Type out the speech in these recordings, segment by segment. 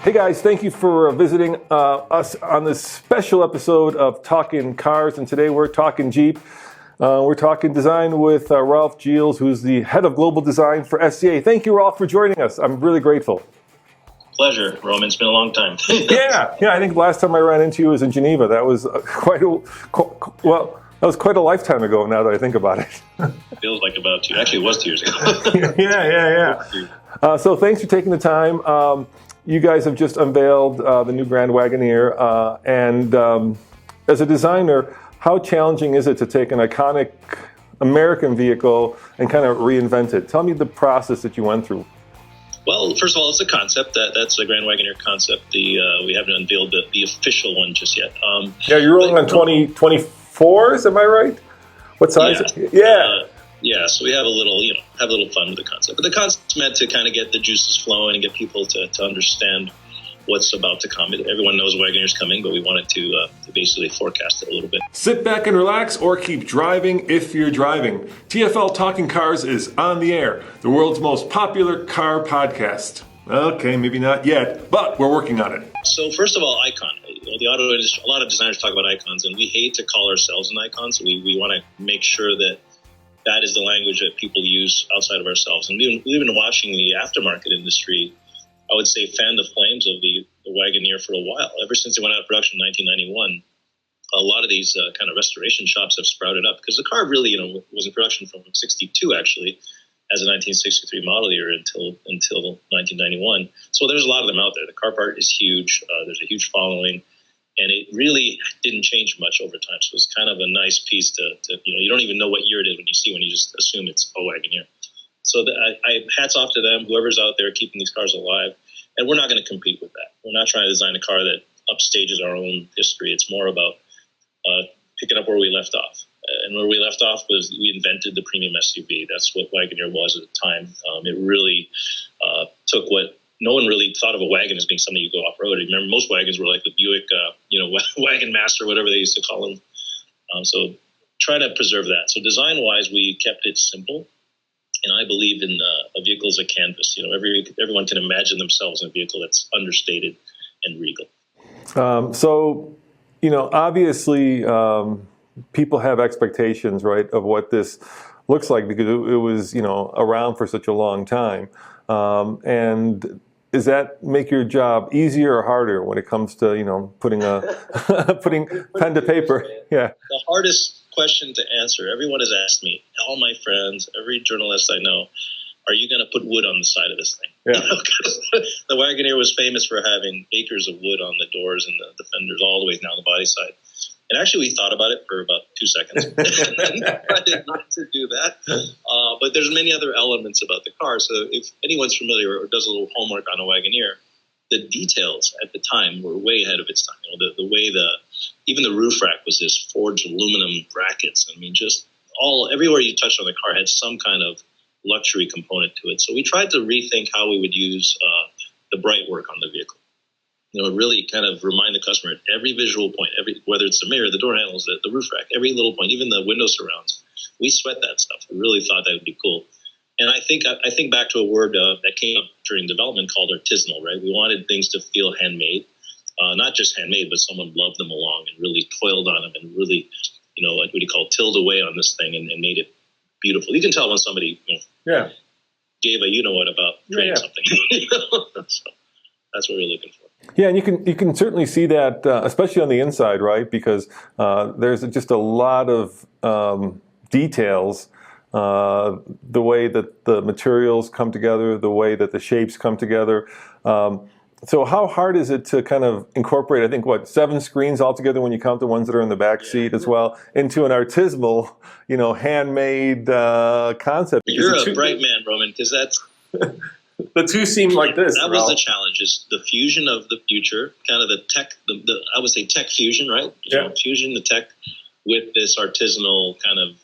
Hey guys, thank you for visiting us on this special episode of Talking Cars, and today we're talking Jeep. We're talking design with Ralph Giles, who's the head of global design for SCA. Thank you, Ralph, for joining us. I'm really grateful. Pleasure, Roman. It's been a long time. Yeah. I think the last time I ran into you was in Geneva. That was quite a lifetime ago. Now that I think about it, Feels like about 2. Actually, it was 2 years ago. Yeah. So thanks for taking the time. You guys have just unveiled the new Grand Wagoneer, and as a designer, how challenging is it to take an iconic American vehicle and kind of reinvent it? Tell me the process that you went through. Well, first of all, it's a concept. That's the Grand Wagoneer concept. We haven't unveiled the official one just yet. You're rolling on 2024s, am I right? What size? Yeah. So we have a little fun with the concept. But the concept's meant to kind of get the juices flowing and get people to understand what's about to come. Everyone knows Wagoneer's coming, but we wanted to basically forecast it a little bit. Sit back and relax, or keep driving if you're driving. TFL Talking Cars is on the air, the world's most popular car podcast. Okay, maybe not yet, but we're working on it. So first of all, icon. The auto industry, a lot of designers talk about icons, and we hate to call ourselves an icon, so we want to make sure that is the language that people use outside of ourselves. And we've been watching the aftermarket industry, I would say, fan the flames of the Wagoneer for a while. Ever since it went out of production in 1991, a lot of these kind of restoration shops have sprouted up because the car really, was in production from 62 actually as a 1963 model year until 1991. So there's a lot of them out there. The car part is huge. There's a huge following, and it really didn't change much over time. So it's kind of a nice piece to you don't even know what year it is when you just assume it's a Wagoneer. So I hats off to them, whoever's out there keeping these cars alive. And we're not going to compete with that. We're not trying to design a car that upstages our own history. It's more about picking up where we left off. And where we left off was we invented the premium SUV. That's what Wagoneer was at the time. It really took what no one really thought of a wagon as being something you go off-road. Remember, most wagons were like the Buick, Wagon Master, whatever they used to call them. So try to preserve that. So design-wise, we kept it simple. And I believe in a vehicle as a canvas. Everyone can imagine themselves in a vehicle that's understated and regal. Obviously, people have expectations, right, of what this looks like because it was, around for such a long time. And does that make your job easier or harder when it comes to, putting putting pen to paper? Yeah. The hardest question to answer. Everyone has asked me, all my friends, every journalist I know, are you going to put wood on the side of this thing? Yeah. The Wagoneer was famous for having acres of wood on the doors and the fenders all the way down the body side. And actually, we thought about it for about 2 seconds. I did not to do that. But there's many other elements about the car. So if anyone's familiar or does a little homework on a Wagoneer, the details at the time were way ahead of its time. The way even the roof rack was this forged aluminum brackets. I mean, just everywhere you touched on the car had some kind of luxury component to it. So we tried to rethink how we would use the bright work on the vehicle. Really kind of remind the customer at every visual point, whether it's the mirror, the door handles, the roof rack, every little point, even the window surrounds. We sweat that stuff. We really thought that would be cool. And I think back to a word that came up during development called artisanal, right? We wanted things to feel handmade, not just handmade, but someone loved them along and really toiled on them and really, what do you call it, tilled away on this thing and made it beautiful. You can tell when somebody gave a what about creating something. So that's what we're looking for. Yeah, and you can certainly see that, especially on the inside, right? Because there's just a lot of details. The way that the materials come together, the way that the shapes come together. So how hard is it to kind of incorporate, I think, 7 screens altogether when you count the ones that are in the back seat as well, into an artisanal, handmade concept? You're a bright man, Roman, because that's... The two seem like this. That was the challenge, is the fusion of the future, kind of the tech, I would say tech fusion, right? Fusion, the tech, with this artisanal kind of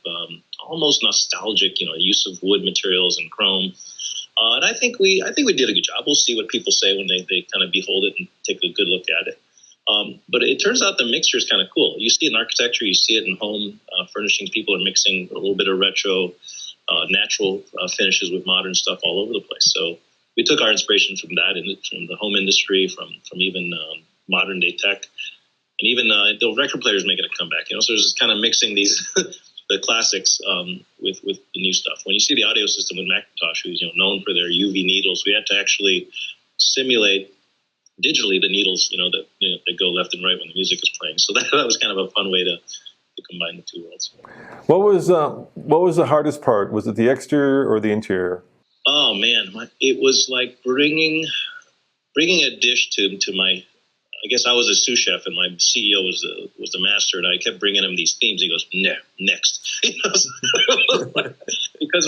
almost nostalgic, use of wood materials and chrome. And I think we did a good job. We'll see what people say when they kind of behold it and take a good look at it. But it turns out the mixture is kind of cool. You see it in architecture, you see it in home furnishings. People are mixing a little bit of retro, natural finishes with modern stuff all over the place. So we took our inspiration from that, and from the home industry, from even modern day tech, and even the record players making a comeback. So there's just kind of mixing these the classics with the new stuff. When you see the audio system with Macintosh, who's known for their UV needles, we had to actually simulate digitally the needles that go left and right when the music is playing. So that was kind of a fun way to combine the two worlds. What was the hardest part? Was it the exterior or the interior? Oh man, it was like bringing a dish to my. I guess I was a sous chef, and my CEO was the master, and I kept bringing him these themes. He goes, "No, next," because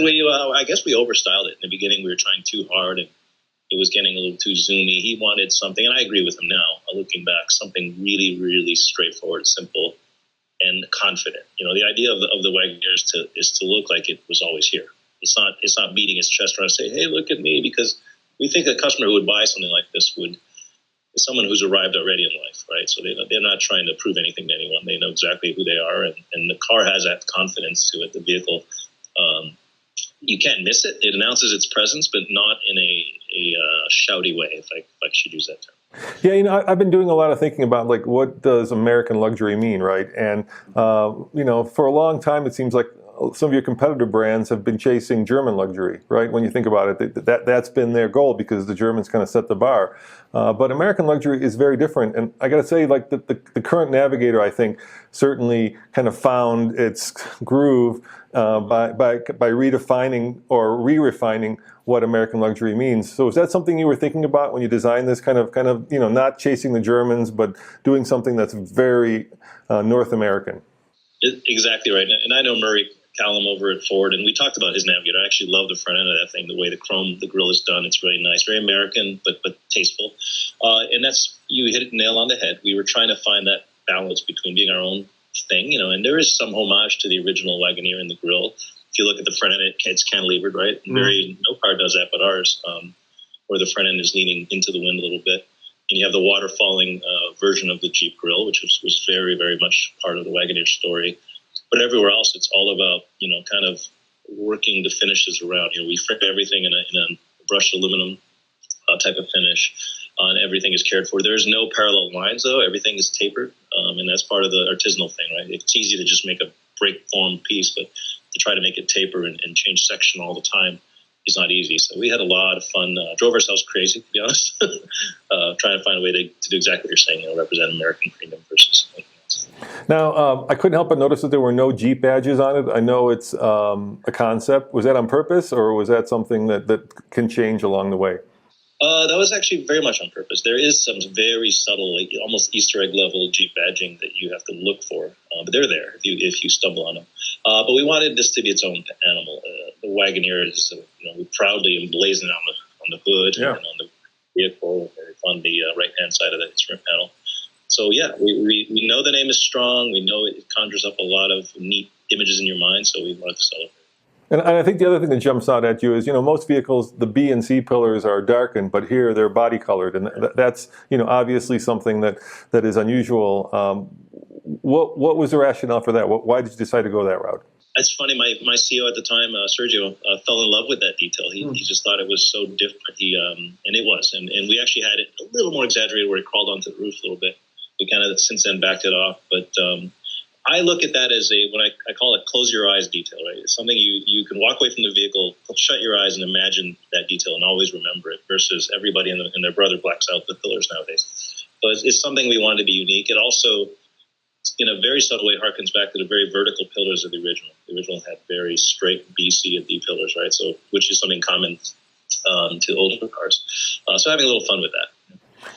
I guess we overstyled it in the beginning. We were trying too hard, and it was getting a little too zoomy. He wanted something, and I agree with him now, looking back, something really, really straightforward, simple, and confident. The idea of the Wagoneer is to look like it was always here. It's not beating its chest around and say, "Hey, look at me," because we think a customer who would buy something like this is someone who's arrived already in life, right? So they're not trying to prove anything to anyone. They know exactly who they are, and the car has that confidence to it. The vehicle, you can't miss it. It announces its presence, but not in a shouty way, if I should use that term. Yeah, I've been doing a lot of thinking about what does American luxury mean, right? And for a long time, it seems like some of your competitor brands have been chasing German luxury, right? When you think about it, that's been their goal because the Germans kind of set the bar. But American luxury is very different. And I got to say, the current Navigator, I think, certainly kind of found its groove by redefining or re-refining what American luxury means. So is that something you were thinking about when you designed this kind of not chasing the Germans, but doing something that's very North American? Exactly right. And I know Murray Callum over at Ford, and we talked about his Navigator. I actually love the front end of that thing, the way the grill is done. It's really nice, very American, but tasteful. And you hit it nail on the head. We were trying to find that balance between being our own thing, and there is some homage to the original Wagoneer in the grill. If you look at the front end, it's cantilevered, right? Mm-hmm. No car does that but ours, where the front end is leaning into the wind a little bit. And you have the waterfalling version of the Jeep grill, which was very, very much part of the Wagoneer story. But everywhere else, it's all about, kind of working the finishes around. We frame everything in a brushed aluminum type of finish, and everything is cared for. There's no parallel lines, though. Everything is tapered, and that's part of the artisanal thing, right? It's easy to just make a break form piece, but to try to make it taper and change section all the time is not easy. So we had a lot of fun. Drove ourselves crazy, to be honest, trying to find a way to do exactly what you're saying, represent American premium versus anything else. Now, I couldn't help but notice that there were no Jeep badges on it. I know it's a concept. Was that on purpose, or was that something that can change along the way? That was actually very much on purpose. There is some very subtle, almost Easter egg level Jeep badging that you have to look for, but they're there if you stumble on them. But we wanted this to be its own animal. The Wagoneer is, we proudly emblazoned on the hood and on the vehicle, on the right-hand side of the instrument panel. So yeah, we know the name is strong. We know it conjures up a lot of neat images in your mind. So we wanted to celebrate. And I think the other thing that jumps out at you is, most vehicles, the B and C pillars are darkened, but here they're body colored, and that's, obviously something that is unusual. What was the rationale for that? Why did you decide to go that route? It's funny. My CEO at the time, Sergio, fell in love with that detail. He just thought it was so different. And it was, and we actually had it a little more exaggerated, where it crawled onto the roof a little bit. We kind of since then backed it off, but. I look at that as what I call a close your eyes detail, right? It's something you can walk away from the vehicle, shut your eyes and imagine that detail and always remember it, versus everybody and their brother blacks out the pillars nowadays. So it's something we wanted to be unique. It also, in a very subtle way, harkens back to the very vertical pillars of the original. The original had very straight B, C, and D pillars, right? So, which is something common to older cars. So having a little fun with that.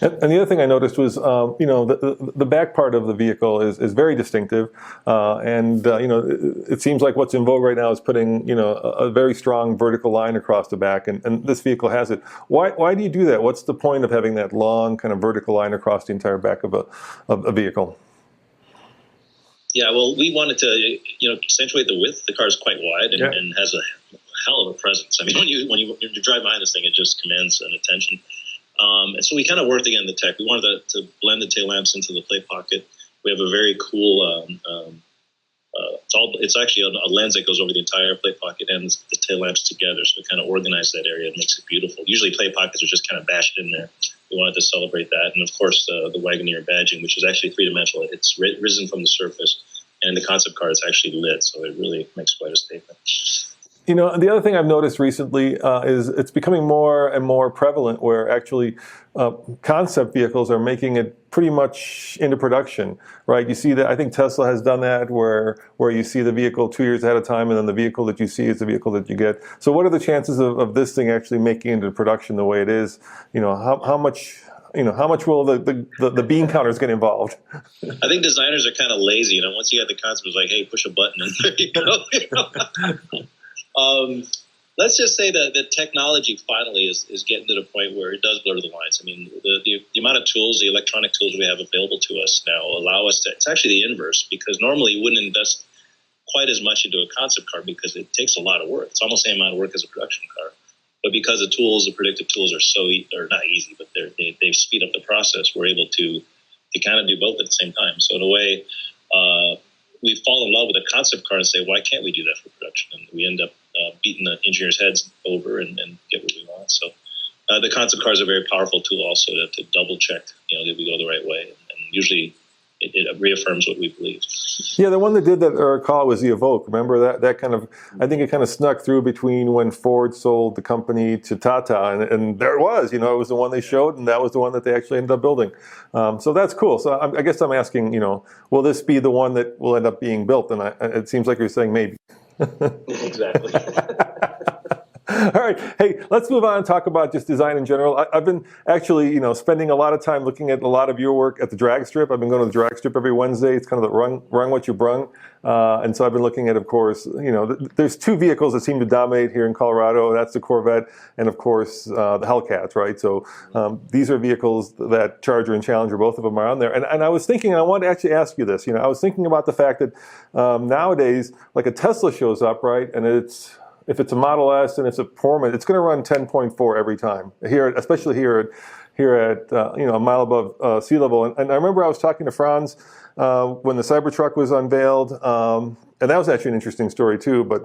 And the other thing I noticed was, the back part of the vehicle is very distinctive, and it seems like what's in vogue right now is putting a very strong vertical line across the back, and this vehicle has it. Why do you do that? What's the point of having that long kind of vertical line across the entire back of a vehicle? Yeah, well, we wanted to accentuate the width. The car is quite wide and has a hell of a presence. I mean, when you drive behind this thing, it just commands an attention. And so we kind of worked again the tech. We wanted to blend the tail lamps into the plate pocket. We have a very cool it's actually a lens that goes over the entire plate pocket and the tail lamps together, so it kind of organizes that area and makes it beautiful. Usually plate pockets are just kind of bashed in there. We wanted to celebrate that, and of course the Wagoneer badging, which is actually three-dimensional. It's risen from the surface, and the concept car is actually lit, so it really makes quite a statement. You know, the other thing I've noticed recently is it's becoming more and more prevalent where actually concept vehicles are making it pretty much into production, right? You see that, I think Tesla has done that where you see the vehicle 2 years ahead of time and then the vehicle that you see is the vehicle that you get. So what are the chances of this thing actually making it into production the way it is? You know, how much will the bean counters get involved? I think designers are kind of lazy. You know, once you have the concept, it's like, hey, push a button and there you go. Let's just say that the technology finally is getting to the point where it does blur the lines. I mean, the amount of tools, the electronic tools we have available to us now allow us to, it's actually the inverse, because normally you wouldn't invest quite as much into a concept car because it takes a lot of work. It's almost the same amount of work as a production car. But because the tools, the predictive tools are they're not easy, but they speed up the process, we're able to kind of do both at the same time. So in a way, we fall in love with a concept car and say, why can't we do that for production? And we end up beating the engineers' heads over and get what we want. So the concept car is a very powerful tool also to double check, that we go the right way. And usually it reaffirms what we believe. Yeah, the one that did that, I recall, was the Evoque. Remember that kind of, I think it kind of snuck through between when Ford sold the company to Tata, and there it was, it was the one they showed, and that was the one that they actually ended up building. So that's cool. So I guess I'm asking, will this be the one that will end up being built? And it seems like you're saying maybe. Exactly. All right. Hey, let's move on and talk about just design in general. I've been actually, spending a lot of time looking at a lot of your work at the drag strip. I've been going to the drag strip every Wednesday. It's kind of the rung what you brung. And so I've been looking at, of course, there's two vehicles that seem to dominate here in Colorado. That's the Corvette and, of course, the Hellcats, right? So these are vehicles that Charger and Challenger, both of them are on there. And I was thinking, I wanted to actually ask you this. I was thinking about the fact that nowadays, like a Tesla shows up, right? And if it's a Model S and it's a Pullman, it's going to run 10.4 every time. Especially here at a mile above sea level. And I remember I was talking to Franz when the Cybertruck was unveiled, and that was actually an interesting story too. But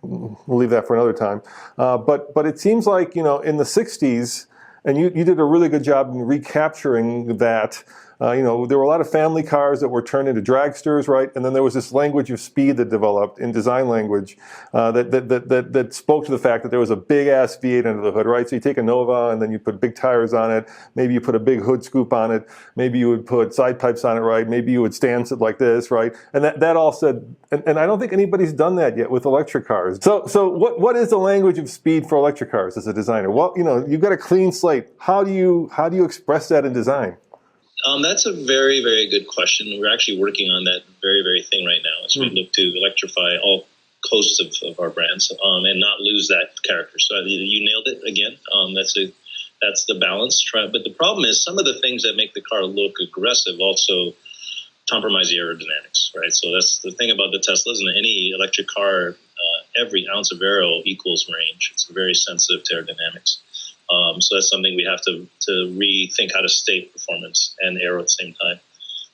we'll leave that for another time. But it seems like in the '60s, and you did a really good job in recapturing that. There were a lot of family cars that were turned into dragsters, right? And then there was this language of speed that developed in design language that spoke to the fact that there was a big ass V8 under the hood, right? So you take a Nova and then you put big tires on it. Maybe you put a big hood scoop on it. Maybe you would put side pipes on it, right? Maybe you would stance it like this, right? And that all said, and I don't think anybody's done that yet with electric cars. So what is the language of speed for electric cars as a designer? Well, you've got a clean slate. How do you express that in design? That's a very, very good question. We're actually working on that very, very thing right now as we look to electrify all coasts of our brands and not lose that character. So you nailed it again. That's the balance. But the problem is some of the things that make the car look aggressive also compromise the aerodynamics, right? So that's the thing about the Teslas and any electric car. Every ounce of aero equals range. It's very sensitive to aerodynamics. So that's something we have to rethink how to state performance and aero at the same time.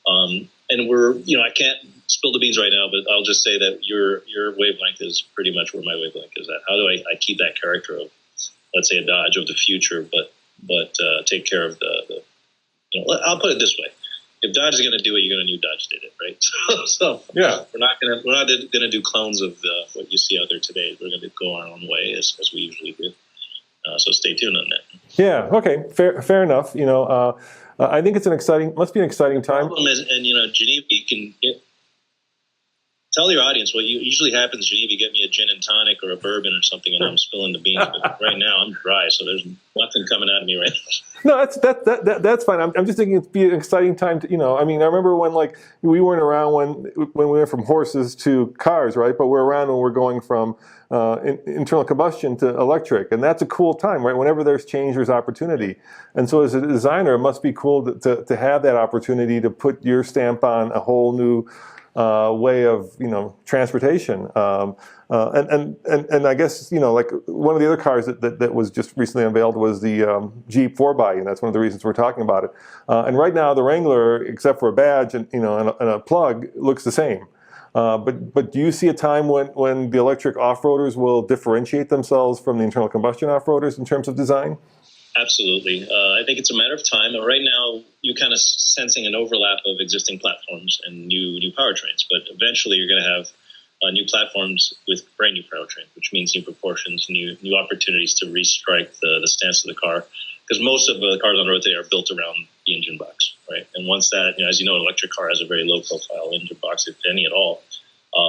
And I can't spill the beans right now, but I'll just say that your wavelength is pretty much where my wavelength is at. How do I keep that character of, let's say, a Dodge of the future, but take care of the I'll put it this way. If Dodge is going to do it, you're going to know Dodge did it, right? So yeah, we're not going to do clones of what you see out there today. We're going to go our own way as we usually do. So stay tuned on that. Yeah. Okay. Fair enough. I think it's must be an exciting time. The problem is, and Geneva, you can tell your audience what usually happens. Geneva, get me a gin and tonic or a bourbon or something, and I'm spilling the beans. But right now, I'm dry, so there's nothing coming out of me right now. No, that's fine. I'm just thinking it'd be an exciting time to, I remember when we weren't around when we went from horses to cars, right? But we're around when we're going from internal combustion to electric, and that's a cool time, right? Whenever there's change, there's opportunity, and so as a designer, it must be cool to have that opportunity to put your stamp on a whole new way of transportation. And I guess like one of the other cars that was just recently unveiled was the Jeep 4x, and that's one of the reasons we're talking about it. And right now the Wrangler, except for a badge and and a plug, looks the same. But do you see a time when the electric off-roaders will differentiate themselves from the internal combustion off-roaders in terms of design? Absolutely. I think it's a matter of time. Right now, you're kind of sensing an overlap of existing platforms and new powertrains. But eventually, you're going to have new platforms with brand new powertrains, which means new proportions, new opportunities to restrike the stance of the car. Because most of the cars on the road today are built around the engine box, right? And once that, as you know, an electric car has a very low-profile engine box, if any at all,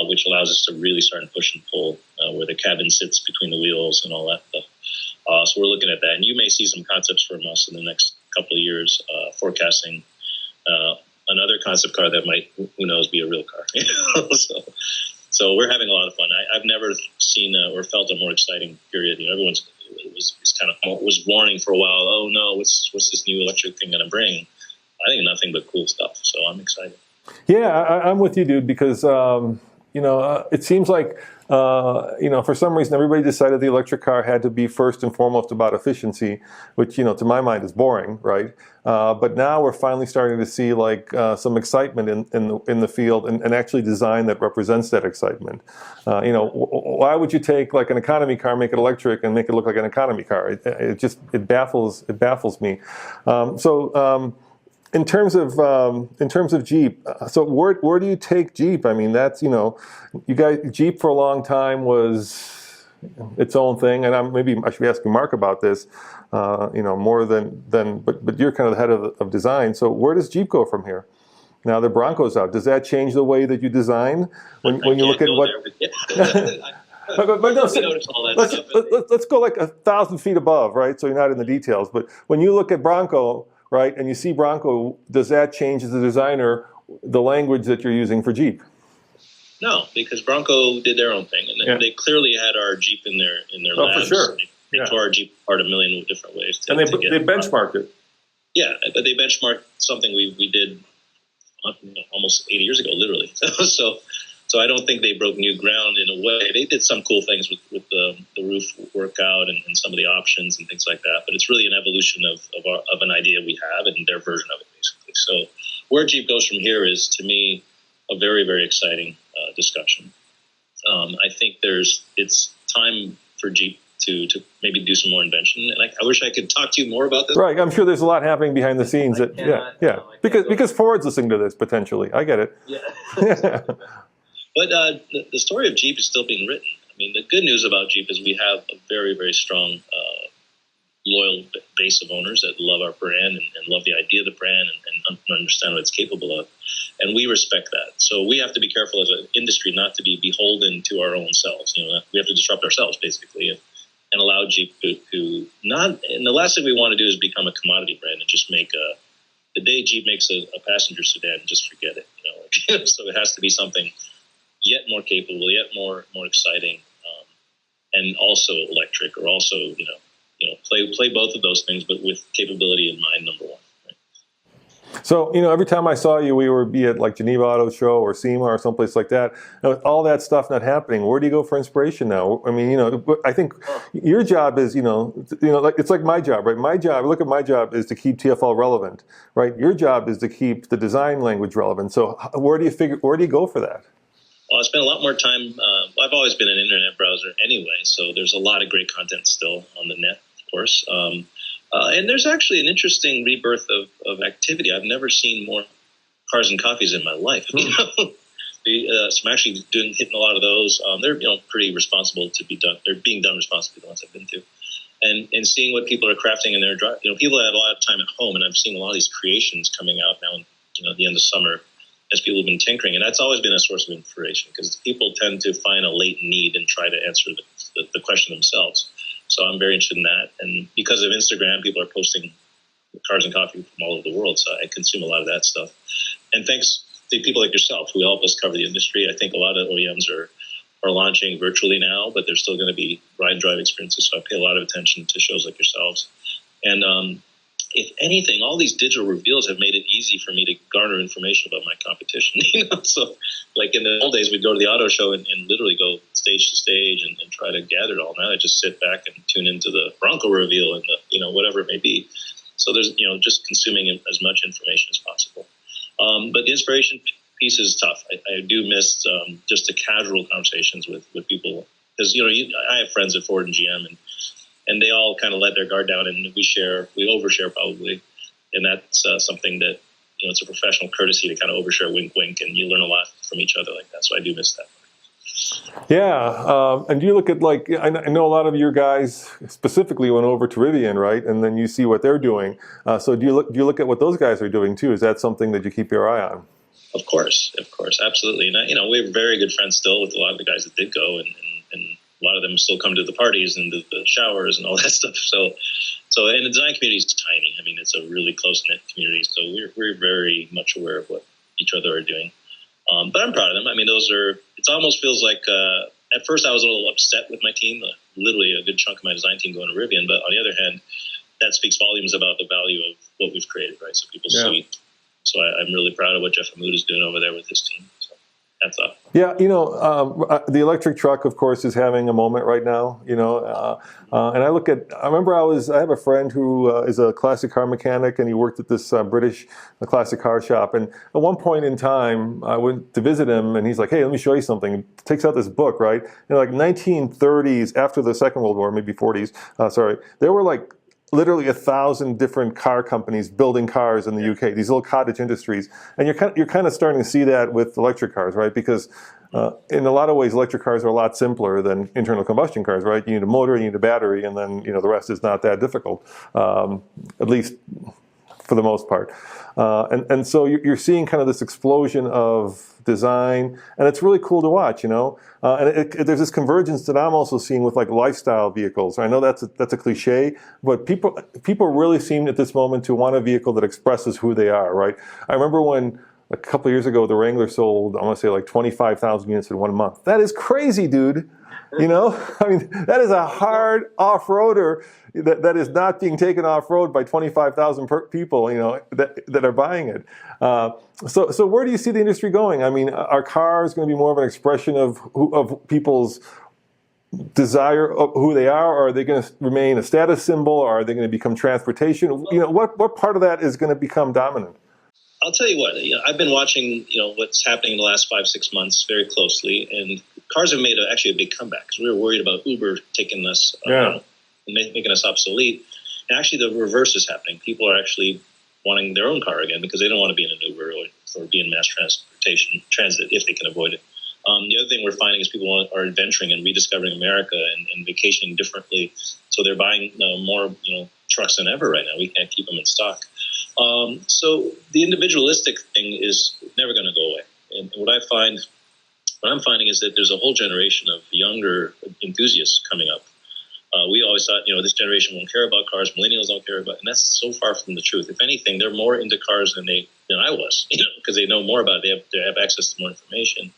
which allows us to really start and push and pull where the cabin sits between the wheels and all that stuff. So we're looking at that. And you may see some concepts from us in the next couple of years forecasting another concept car that might, who knows, be a real car. So we're having a lot of fun. I've never seen or felt a more exciting period. Everyone's was warning for a while. Oh no, what's this new electric thing going to bring? I think nothing but cool stuff. So I'm excited. Yeah, I'm with you, dude. Because it seems like for some reason everybody decided the electric car had to be first and foremost about efficiency, which to my mind is boring, right? But now we're finally starting to see some excitement in the field and actually design that represents that excitement. Why would you take like an economy car, make it electric, and make it look like an economy car? It baffles me. In terms of Jeep, so where do you take Jeep? I mean, that's you guys, Jeep for a long time was its own thing, and maybe I should be asking Mark about this, more than but you're kind of the head of design. So where does Jeep go from here? Now the Bronco's out. Does that change the way that you design when you look at what? But no, let's go like 1,000 feet above, right? So you're not in the details. But when you look at Bronco, right, and you see Bronco, does that change as a designer the language that you're using for Jeep? No, because Bronco did their own thing, and they clearly had our Jeep in their labs. For sure. They tore our Jeep apart a million different ways. And they benchmarked it. Yeah, but they benchmarked something we did almost 80 years ago, literally. So I don't think they broke new ground in a way. They did some cool things with the roof workout and some of the options and things like that. But it's really an evolution of an idea we have and their version of it, basically. So where Jeep goes from here is, to me, a very, very exciting discussion. I think it's time for Jeep to maybe do some more invention. And I wish I could talk to you more about this. Right, I'm sure there's a lot happening behind the scenes. Because Ford's listening to this potentially. I get it. Yeah. But the story of Jeep is still being written. I mean, the good news about Jeep is we have a very, very strong, loyal base of owners that love our brand and love the idea of the brand and understand what it's capable of. And we respect that. So we have to be careful as an industry not to be beholden to our own selves. We have to disrupt ourselves, basically, and allow Jeep to not. And the last thing we want to do is become a commodity brand and just make the day Jeep makes a passenger sedan, just forget it. So it has to be something yet more capable, yet more exciting, and also electric, or also play both of those things, but with capability in mind, number one. Right? So every time I saw you, we would be at like Geneva Auto Show or SEMA or someplace like that. With all that stuff not happening, where do you go for inspiration now? I mean, I think your job is like it's like my job, right? Look at my job is to keep TFL relevant, right? Your job is to keep the design language relevant. So where do you go for that? Well, I spend a lot more time. I've always been an internet browser anyway, so there's a lot of great content still on the net, of course. And there's actually an interesting rebirth of activity. I've never seen more cars and coffees in my life. So I'm actually hitting a lot of those. They're pretty responsible to be done. They're being done responsibly, the ones I've been to, and seeing what people are crafting in their drive. People have a lot of time at home, and I've seen a lot of these creations coming out now. At the end of summer, as people have been tinkering, and that's always been a source of inspiration because people tend to find a latent need and try to answer the question themselves. So I'm very interested in that, and because of Instagram, people are posting cars and coffee from all over the world, so I consume a lot of that stuff. And thanks to people like yourself who help us cover the industry. I think a lot of OEMs are launching virtually now, but there's still going to be ride and drive experiences, so I pay a lot of attention to shows like yourselves. And if anything, all these digital reveals have made it easy for me to garner information about my competition. So like in the old days, we'd go to the auto show and literally go stage to stage and try to gather it all. Now I just sit back and tune into the Bronco reveal and whatever it may be. So there's just consuming as much information as possible. But the inspiration piece is tough. I do miss just the casual conversations with people, because I have friends at Ford and GM, and they all kind of let their guard down, and we overshare probably, and that's something that it's a professional courtesy to kind of overshare, wink, wink, and you learn a lot from each other like that. So I do miss that. Yeah, and do you look at, like, I know a lot of your guys specifically went over to Rivian, right? And then you see what they're doing. So do you look at what those guys are doing too? Is that something that you keep your eye on? Of course, absolutely. And we're very good friends still with a lot of the guys that did go, and a lot of them still come to the parties and the showers and all that stuff. So and the design community is tiny. I mean, it's a really close knit community. So we're very much aware of what each other are doing. But I'm proud of them. I mean, it almost feels like, at first I was a little upset with my team, literally a good chunk of my design team going to Rivian. But on the other hand, that speaks volumes about the value of what we've created, right? So people see. So I'm really proud of what Jeff Hamoud is doing over there with his team. So that's up. Yeah, the electric truck, of course, is having a moment right now. And I remember I have a friend who is a classic car mechanic, and he worked at this British classic car shop. And at one point in time, I went to visit him, and he's like, "Hey, let me show you something." He takes out this book, right? Like 1930s, after the Second World War, maybe 40s. There were like literally 1,000 different car companies building cars in the UK. These little cottage industries, and you're kind of starting to see that with electric cars, right? Because in a lot of ways, electric cars are a lot simpler than internal combustion cars, right? You need a motor, you need a battery, and then the rest is not that difficult, at least for the most part. And so you're seeing kind of this explosion of design, and it's really cool to watch, and there's this convergence that I'm also seeing with like lifestyle vehicles. I know that's a cliche, but people really seem at this moment to want a vehicle that expresses who they are, right? I remember when a couple of years ago the Wrangler sold, I want to say like 25,000 units in 1 month. That is crazy, dude. I mean, that is a hard off-roader that is not being taken off-road by 25,000 people, that are buying it. So where do you see the industry going? I mean, are cars going to be more of an expression of people's desire of who they are, or are they going to remain a status symbol, or are they going to become transportation? What part of that is going to become dominant? I'll tell you what, I've been watching, what's happening in the last 5-6 months very closely, and cars have made actually a big comeback, because we were worried about Uber taking us, making us obsolete. And actually the reverse is happening. People are actually wanting their own car again, because they don't want to be in an Uber or be in mass transit if they can avoid it. The other thing we're finding is people are adventuring and rediscovering America and vacationing differently. So they're buying more trucks than ever right now. We can't keep them in stock. So the individualistic thing is never going to go away. And what I'm finding is that there's a whole generation of younger enthusiasts coming up. We always thought, this generation won't care about cars, millennials don't care about, and that's so far from the truth. If anything, they're more into cars than I was, because they know more about it. They have access to more information.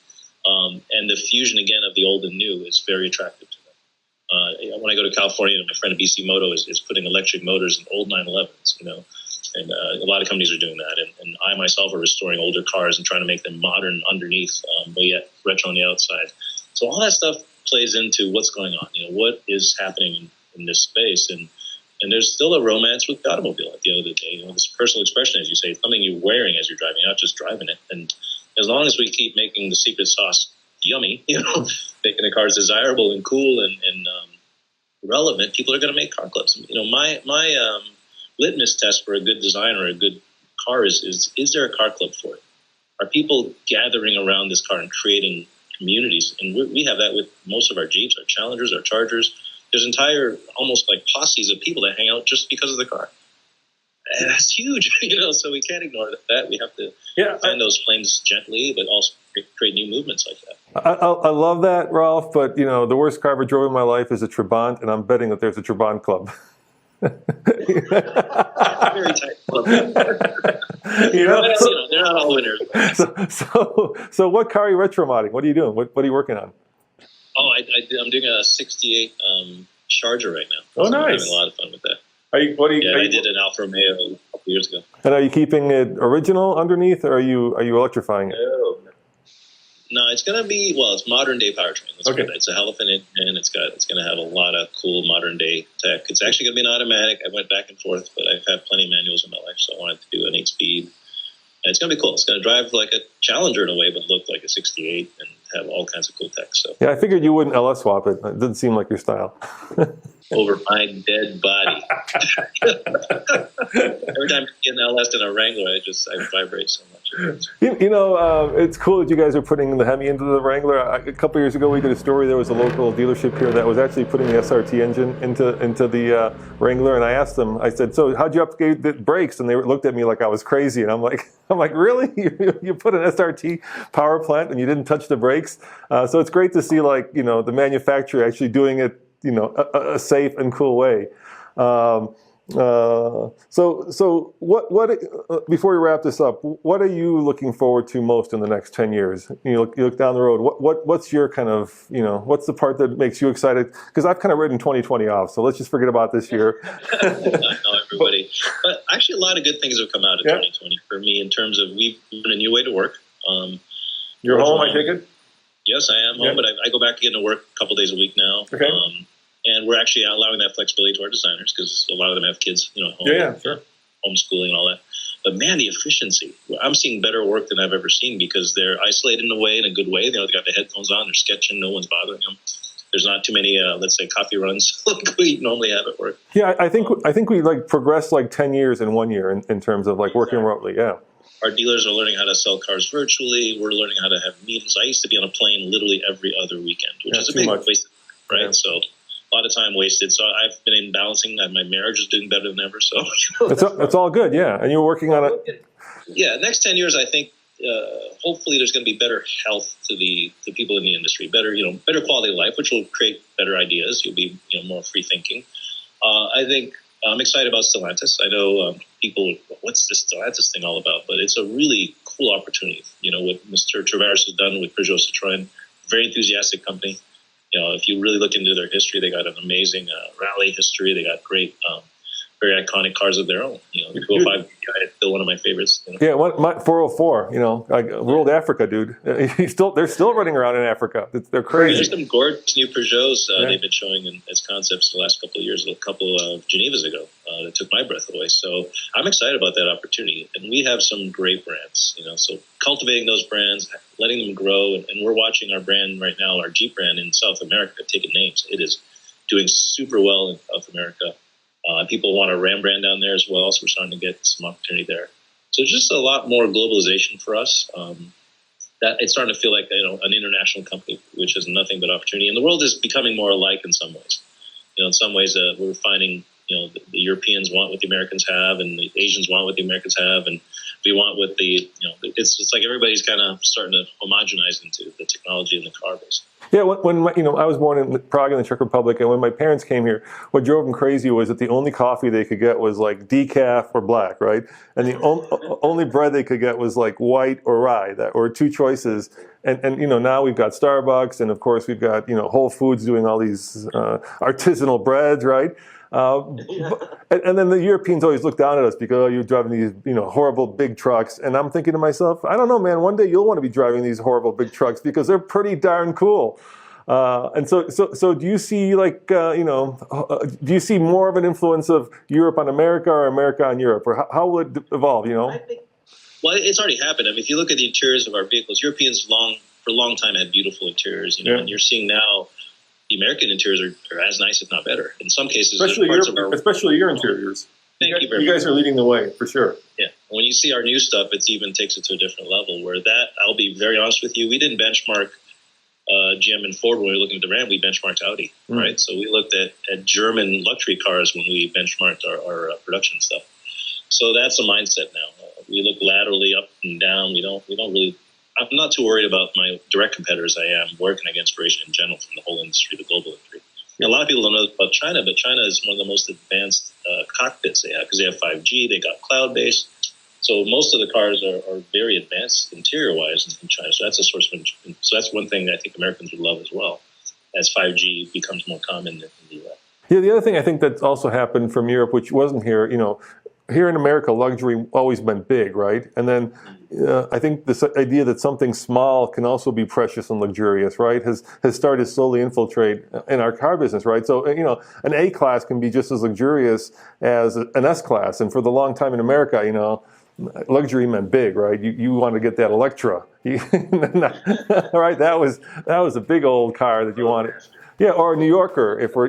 And the fusion again of the old and new is very attractive to them. When I go to California, my friend at BC Moto is putting electric motors in old 911s, and a lot of companies are doing that. And I myself are restoring older cars and trying to make them modern underneath, but yet retro on the outside. So all that stuff plays into what's going on. What is happening in this space, and there's still a romance with the automobile at the end of the day. This personal expression, as you say, something you're wearing as you're driving, not just driving it. And as long as we keep making the secret sauce yummy, making the cars desirable and cool and relevant, people are going to make car clubs. My litmus test for a good design or a good car is there a car club for it? Are people gathering around this car and creating communities? And we have that with most of our Jeeps, our Challengers, our Chargers. There's entire, almost like posses of people that hang out just because of the car. And that's huge, so we can't ignore that. We have to fan those flames gently, but also create new movements like that. I love that, Ralph, but, the worst car I ever drove in my life is a Trabant, and I'm betting that there's a Trabant club. Very tight club. They're not all winners. So what car are you retromodding? What are you doing? What are you working on? Oh, I'm doing a 68 Charger right now. Oh, nice. I'm having a lot of fun with that. I did an Alfa Romeo a couple years ago. And are you keeping it original underneath, or are you electrifying it? No, it's going to be, it's modern day powertrain. Okay. It's a hell of an engine. It's going to have a lot of cool modern day tech. It's actually going to be an automatic. I went back and forth, but I've had plenty of manuals in my life, so I wanted to do an 8-speed. it's going to be cool. It's going to drive like a Challenger in a way, but look like a 68 and have all kinds of cool tech. So Yeah, I figured you wouldn't LS swap it. It didn't seem like your style. over my dead body. Every time I get an LS in a Wrangler, I vibrate so much. It's cool that you guys are putting the Hemi into the Wrangler. A couple years ago, we did a story. There was a local dealership here that was actually putting the SRT engine into the Wrangler, and I asked them. I said, "So, how'd you upgrade the brakes?" And they looked at me like I was crazy, and I'm like, "Really? You put an SRT power plant and you didn't touch the brakes?" So it's great to see the manufacturer actually doing it, a safe and cool way. So what before we wrap this up, what are you looking forward to most in the next 10 years? You look down the road, what's your kind of, what's the part that makes you excited? Because I've kind of written 2020 off, so let's just forget about this year. I know everybody. But actually a lot of good things have come out of 2020 for me in terms of we've learned a new way to work. You're home, I take it? Yes, I am home, but I go back again to work a couple days a week now. Okay. And we're actually allowing that flexibility to our designers because a lot of them have kids, home, sure. Homeschooling and all that. But man, the efficiency. I'm seeing better work than I've ever seen because they're isolated in a good way. They got the headphones on, they're sketching, no one's bothering them. There's not too many, let's say, coffee runs like we normally have at work. Yeah, I think we progressed 10 years in 1 year in terms of working remotely. Yeah. Our dealers are learning how to sell cars virtually. We're learning how to have meetings. I used to be on a plane literally every other weekend, which is a big waste, right? Yeah. So a lot of time wasted. So I've been in balancing. My marriage is doing better than ever. So that's all good. Yeah. And you're working on it. Yeah. Next 10 years, I think, hopefully there's going to be better health to the people in the industry, better quality of life, which will create better ideas. You'll be, more free thinking. I think I'm excited about Stellantis. I know people, what's this Stellantis thing all about? But it's a really cool opportunity. What Mr. Travers has done with Peugeot Citroën, very enthusiastic company. If you really look into their history, they got an amazing rally history. They got great, very iconic cars of their own. The 205 guy is still one of my favorites. Yeah, my 404. World Africa, dude. They're still running around in Africa. They're crazy. There's some gorgeous new Peugeots they've been showing as concepts the last couple of years. A couple of Genevas ago that took my breath away. So I'm excited about that opportunity. And we have some great brands. So cultivating those brands, letting them grow, and we're watching our brand right now, our Jeep brand in South America, taking names. It is doing super well in South America. People want a Ram brand down there as well, so we're starting to get some opportunity there. So just a lot more globalization for us. That it's starting to feel like an international company, which is nothing but opportunity. And the world is becoming more alike in some ways. In some ways, we're finding the Europeans want what the Americans have, and the Asians want what the Americans have, and we want what it's like everybody's kind of starting to homogenize into the technology and the car base. Yeah, when I was born in Prague in the Czech Republic, and when my parents came here, what drove them crazy was that the only coffee they could get was decaf or black, right? And the only bread they could get was white or rye, or two choices. And now we've got Starbucks, and of course we've got Whole Foods doing all these artisanal breads, right? And then the Europeans always look down at us because you're driving these horrible big trucks, and I'm thinking to myself, I don't know, man, one day you'll want to be driving these horrible big trucks because they're pretty darn cool. And so do you see do you see more of an influence of Europe on America or America on Europe, or how will it evolve? Well, it's already happened. I mean, if you look at the interiors of our vehicles, Europeans for a long time had beautiful interiors, and you're seeing now the American interiors are as nice, if not better. In some cases, especially your interiors. Thank you very much. You guys are leading the way, for sure. Yeah. When you see our new stuff, it even takes it to a different level, where I'll be very honest with you, we didn't benchmark GM and Ford when we were looking at the Ram. We benchmarked Audi, right? So we looked at German luxury cars when we benchmarked our production stuff. So that's a mindset now. We look laterally up and down. We don't really... I'm not too worried about my direct competitors. I am working against inspiration in general from the whole industry, the global industry. A lot of people don't know about China, but China is one of the most advanced cockpits they have because they have 5G, they got cloud-based. So most of the cars are very advanced interior-wise in China. So that's a source of so that's one thing that I think Americans would love as well, as 5G becomes more common in the U.S. Yeah, the other thing I think that's also happened from Europe, which wasn't here, here in America, luxury always been big, right? And then I think this idea that something small can also be precious and luxurious, right, has started to slowly infiltrate in our car business, right? So, an A-Class can be just as luxurious as an S-Class. And for the long time in America, luxury meant big, right? You want to get that Electra, right? That was a big old car that you wanted. Yeah, or a New Yorker if we're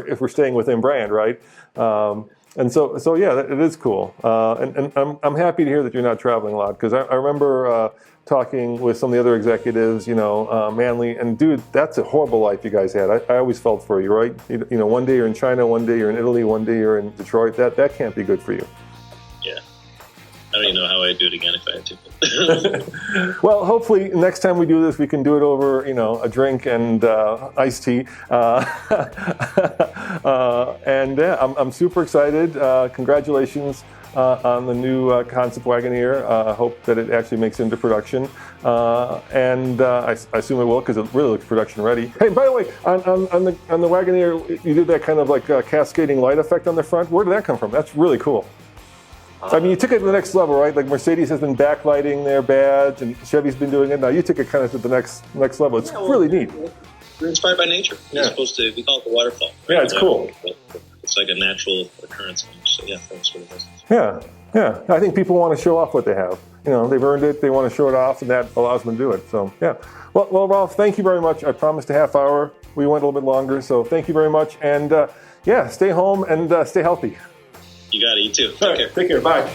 if we're staying within brand, right? And so yeah, it is cool. And I'm happy to hear that you're not traveling a lot, because I remember talking with some of the other executives, Manly, and dude, that's a horrible life you guys had. I always felt for you, right? One day you're in China, one day you're in Italy, one day you're in Detroit. That can't be good for you. Yeah. I don't even know how I'd do it again if I had to. Well, hopefully next time we do this, we can do it over, a drink and iced tea. And yeah, I'm super excited. Congratulations on the new concept Wagoneer. I hope that it actually makes it into production. And I assume it will, because it really looks production ready. Hey, by the way, on the Wagoneer, you did that kind of like cascading light effect on the front. Where did that come from? That's really cool. I mean, you took it to the next level, right? Like Mercedes has been backlighting their badge, and Chevy's been doing it. Now you took it kind of to the next level. It's really neat. We're inspired by nature. Yeah. We call it the waterfall. Right? Yeah, it's cool. It's like a natural occurrence. So yeah, that's what it is. Yeah. I think people want to show off what they have. They've earned it. They want to show it off, and that allows them to do it. So yeah. Well, Ralph, thank you very much. I promised a half hour. We went a little bit longer, so thank you very much. And yeah, stay home and stay healthy. You got it. You too. Take care. Bye.